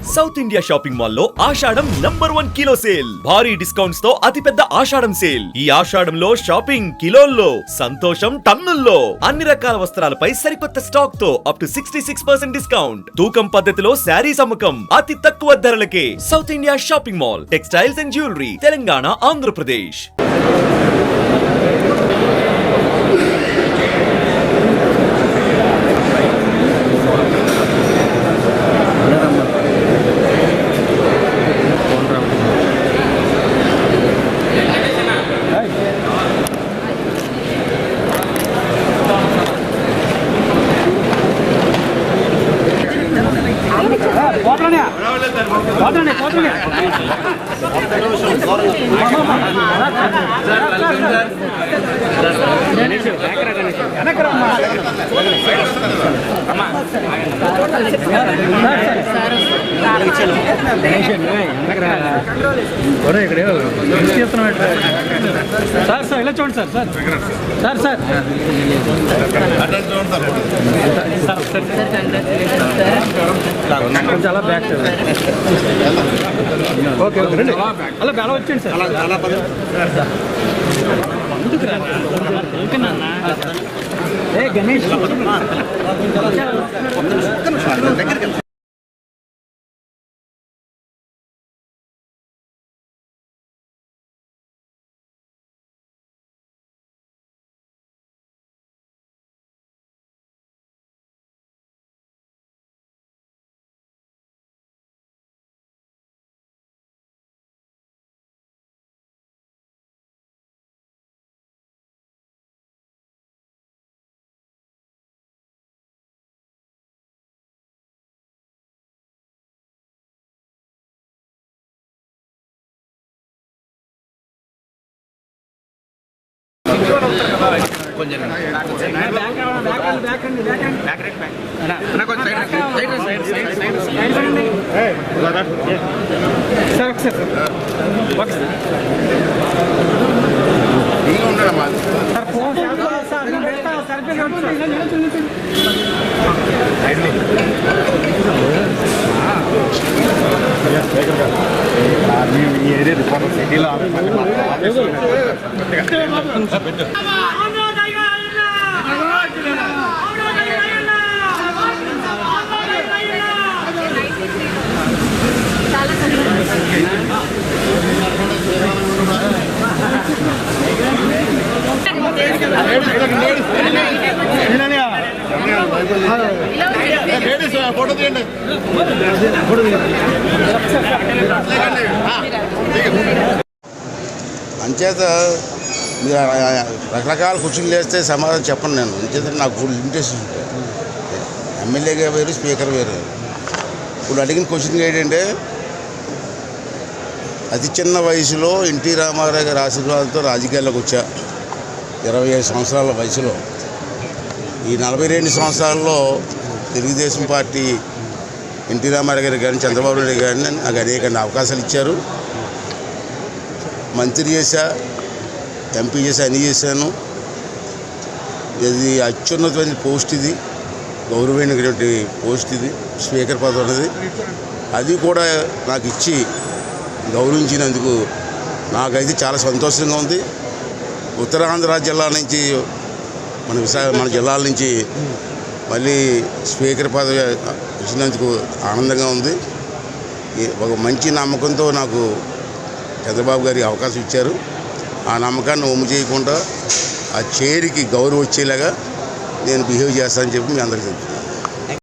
South India shopping mall లో ఆషాఢం number 1 kilo sale. భారీ discounts తో అతిపెద్ద ఆషాఢం సేల్. ఈ ఆషాఢంలో షాపింగ్ కిలోల్లో, సంతోషం టన్నుల్లో. అన్ని రకాల వస్త్రాలపై సరికొత్త స్టాక్ తో అప్ టు 66% డిస్కౌంట్. తూకం పద్ధతిలో శారీస్ అమ్మకం అతి తక్కువ ధరలకే. South India shopping mall, textiles and jewellery, Telangana, Andhra Pradesh. Sir ఇలా చూడండి సార్ కొంచెం అలా బ్యాక్ ఓకే రండి అలా అలా వచ్చేయండి సార్ ఏ గణేష్ ఈ ఏరియా సిటీలో ఫోటో తీయండి. అంచేత మీరు రకరకాల క్వశ్చన్లు వేస్తే సమాధానం చెప్పను నేను. అంచేత నాకు ఫుల్ లిమిటేషన్ ఉంటాయి. ఎమ్మెల్యేగా వేరు, స్పీకర్ వేరు. ఇప్పుడు అడిగిన క్వశ్చన్ ఏంటంటే, అతి చిన్న వయసులో ఎన్టీ రామారావు గారి ఆశీర్వాదంతో రాజకీయాల్లోకి వచ్చా. 25 సంవత్సరాల వయసులో. ఈ 42 సంవత్సరాల్లో తెలుగుదేశం పార్టీ ఎన్టీ రామారావు గారు కానీ, చంద్రబాబు నాయుడు గారిని నాకు అనేక అవకాశాలు ఇచ్చారు. మంత్రి చేశా, ఎంపీ చేశా, అన్నీ చేశాను. ఇది అత్యున్నతమైన పోస్ట్, ఇది గౌరవమైనటువంటి పోస్ట్, ఇది స్పీకర్ పదవి అనేది. అది కూడా నాకు ఇచ్చి గౌరవించినందుకు నాకైతే చాలా సంతోషంగా ఉంది. ఉత్తరాంధ్ర జిల్లా నుంచి, మన జిల్లాల నుంచి మళ్ళీ స్పీకర్ పదవి ఇచ్చినందుకు ఆనందంగా ఉంది. ఒక మంచి నమ్మకంతో నాకు చంద్రబాబు గారికి అవకాశం ఇచ్చారు. ఆ నమ్మకాన్ని ఒమ్ము చేయకుండా ఆ చైర్కి గౌరవం వచ్చేలాగా నేను బిహేవ్ చేస్తానని చెప్పి మీ అందరికీ చెప్తున్నాను.